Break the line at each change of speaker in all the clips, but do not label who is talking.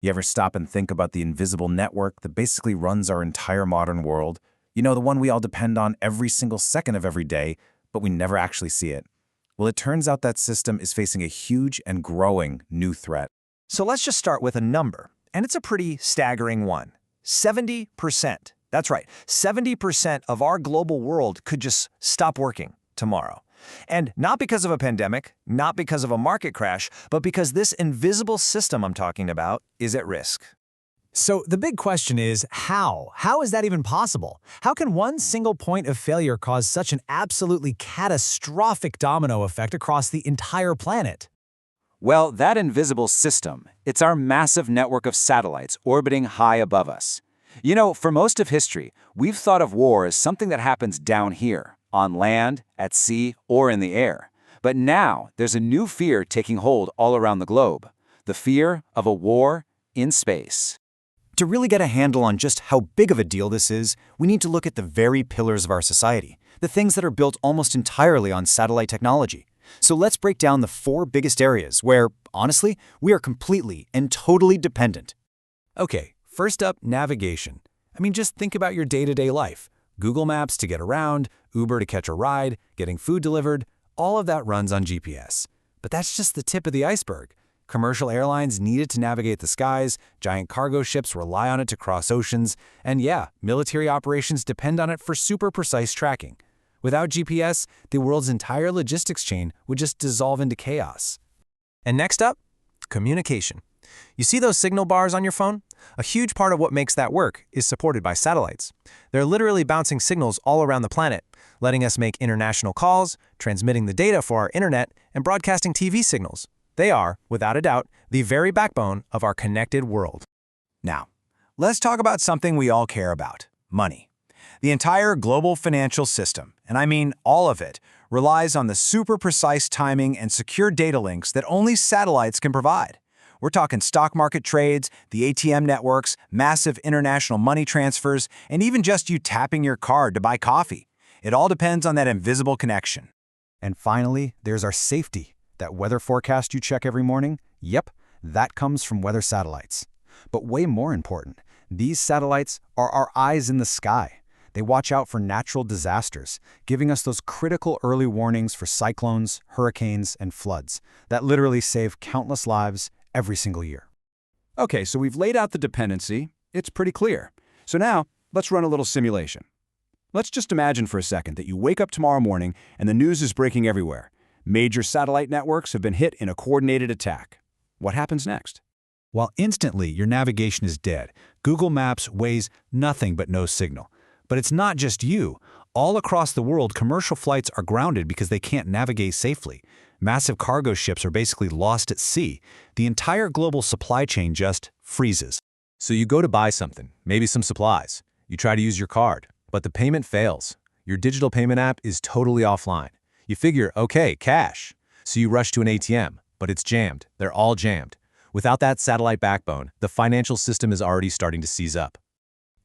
You ever stop and think about the invisible network that basically runs our entire modern world? You know, the one we all depend on every single second of every day, but we never actually see it. Well, it turns out that system is facing a huge and growing new threat.
So let's just start with a number, and it's a pretty staggering one. 70%. That's right, 70% of our global world could just stop working tomorrow. And not because of a pandemic, not because of a market crash, but because this invisible system I'm talking about is at risk.
So the big question is, how? How is that even possible? How can one single point of failure cause such an absolutely catastrophic domino effect across the entire planet?
Well, that invisible system, it's our massive network of satellites orbiting high above us. You know, for most of history, we've thought of war as something that happens down here, on land, at sea, or in the air. But now, there's a new fear taking hold all around the globe. The fear of a war in space.
To really get a handle on just how big of a deal this is, we need to look at the very pillars of our society, the things that are built almost entirely on satellite technology. So let's break down the 4 biggest areas where, honestly, we are completely and totally dependent.
Okay, first up, navigation. I mean, just think about your day-to-day life. Google Maps to get around, Uber to catch a ride, getting food delivered, all of that runs on GPS. But that's just the tip of the iceberg. Commercial airlines need it to navigate the skies, giant cargo ships rely on it to cross oceans, and yeah, military operations depend on it for super precise tracking. Without GPS, the world's entire logistics chain would just dissolve into chaos. And next up, communication. You see those signal bars on your phone? A huge part of what makes that work is supported by satellites. They're literally bouncing signals all around the planet, letting us make international calls, transmitting the data for our internet, and broadcasting TV signals. They are, without a doubt, the very backbone of our connected world.
Now, let's talk about something we all care about: money. The entire global financial system, and I mean all of it, relies on the super precise timing and secure data links that only satellites can provide. We're talking stock market trades, the ATM networks, massive international money transfers, and even just you tapping your card to buy coffee. It all depends on that invisible connection.
And finally, there's our safety. That weather forecast you check every morning? Yep, that comes from weather satellites. But way more important, these satellites are our eyes in the sky. They watch out for natural disasters, giving us those critical early warnings for cyclones, hurricanes, and floods that literally save countless lives every single year.
Okay, so we've laid out the dependency. It's pretty clear. So now, let's run a little simulation. Let's just imagine for a second that you wake up tomorrow morning and the news is breaking everywhere. Major satellite networks have been hit in a coordinated attack. What happens next?
Well, instantly, your navigation is dead. Google Maps weighs nothing but no signal. But it's not just you. All across the world, commercial flights are grounded because they can't navigate safely. Massive cargo ships are basically lost at sea. The entire global supply chain just freezes.
So you go to buy something, maybe some supplies. You try to use your card, but the payment fails. Your digital payment app is totally offline. You figure, okay, cash. So you rush to an ATM, but it's jammed. They're all jammed. Without that satellite backbone, the financial system is already starting to seize up.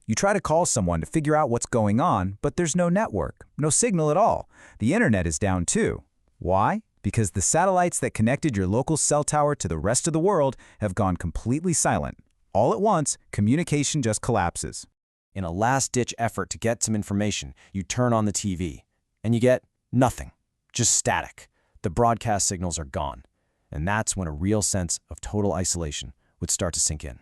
You try to call someone to figure out what's going on, but there's no network, no signal at all. The internet is down too. Why? Because the satellites that connected your local cell tower to the rest of the world have gone completely silent. All at once, communication just collapses. In a last-ditch effort to get some information, you turn on the TV, and you get nothing, just static. The broadcast signals are gone, and that's when a real sense of total isolation would start to sink in.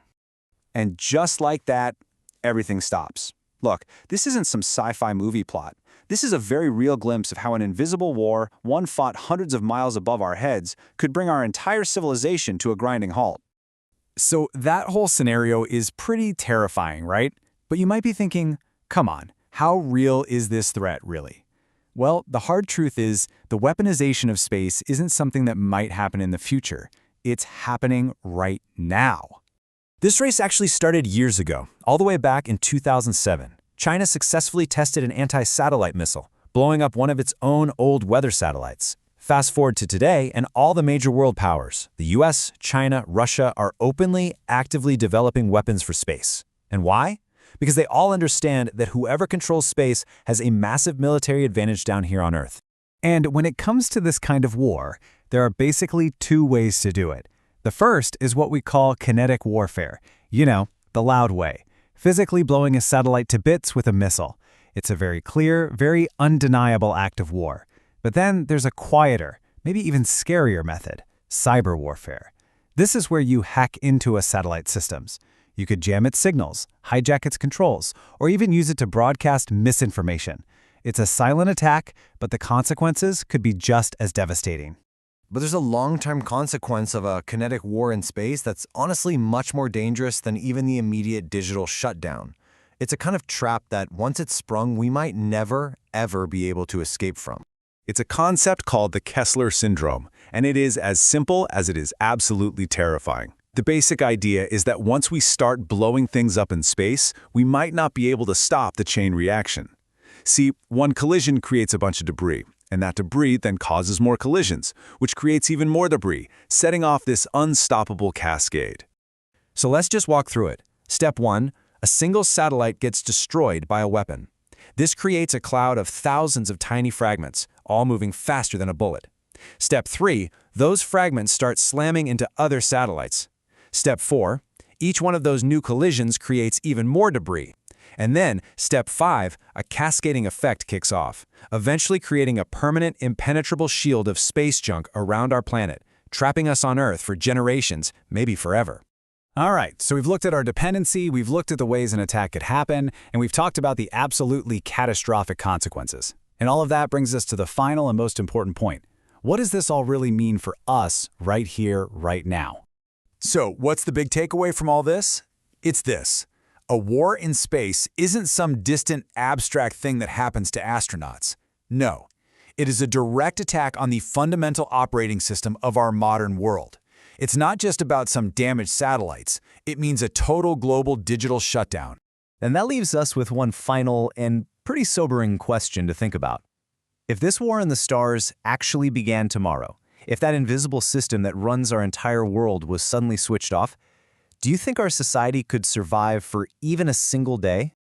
And just like that, everything stops. Look, this isn't some sci-fi movie plot. This is a very real glimpse of how an invisible war, one fought hundreds of miles above our heads, could bring our entire civilization to a grinding halt.
So that whole scenario is pretty terrifying, right? But you might be thinking, come on, how real is this threat really? Well, the hard truth is the weaponization of space isn't something that might happen in the future. It's happening right now. This race actually started years ago, all the way back in 2007. China successfully tested an anti-satellite missile, blowing up one of its own old weather satellites. Fast forward to today, and all the major world powers, the US, China, Russia, are openly, actively developing weapons for space. And why? Because they all understand that whoever controls space has a massive military advantage down here on Earth. And when it comes to this kind of war, there are basically 2 ways to do it.
The first is what we call kinetic warfare. You know, the loud way. Physically blowing a satellite to bits with a missile. It's a very clear, very undeniable act of war. But then there's a quieter, maybe even scarier method, cyber warfare. This is where you hack into a satellite systems. You could jam its signals, hijack its controls, or even use it to broadcast misinformation. It's a silent attack, but the consequences could be just as devastating.
But there's a long-term consequence of a kinetic war in space that's honestly much more dangerous than even the immediate digital shutdown. It's a kind of trap that, once it's sprung, we might never, ever be able to escape from.
It's a concept called the Kessler Syndrome, and it is as simple as it is absolutely terrifying. The basic idea is that once we start blowing things up in space, we might not be able to stop the chain reaction. See, one collision creates a bunch of debris, and that debris then causes more collisions, which creates even more debris, setting off this unstoppable cascade.
So let's just walk through it. Step 1, a single satellite gets destroyed by a weapon. This creates a cloud of thousands of tiny fragments, all moving faster than a bullet. Step 3, those fragments start slamming into other satellites. Step 4, each one of those new collisions creates even more debris. And then, step 5, a cascading effect kicks off, eventually creating a permanent, impenetrable shield of space junk around our planet, trapping us on Earth for generations, maybe forever.
All right, so we've looked at our dependency, we've looked at the ways an attack could happen, and we've talked about the absolutely catastrophic consequences. And all of that brings us to the final and most important point. What does this all really mean for us right here, right now? So, what's the big takeaway from all this? It's this. A war in space isn't some distant, abstract thing that happens to astronauts. No, it is a direct attack on the fundamental operating system of our modern world. It's not just about some damaged satellites. It means a total global digital shutdown.
And that leaves us with one final and pretty sobering question to think about. If this war in the stars actually began tomorrow, if that invisible system that runs our entire world was suddenly switched off, do you think our society could survive for even a single day?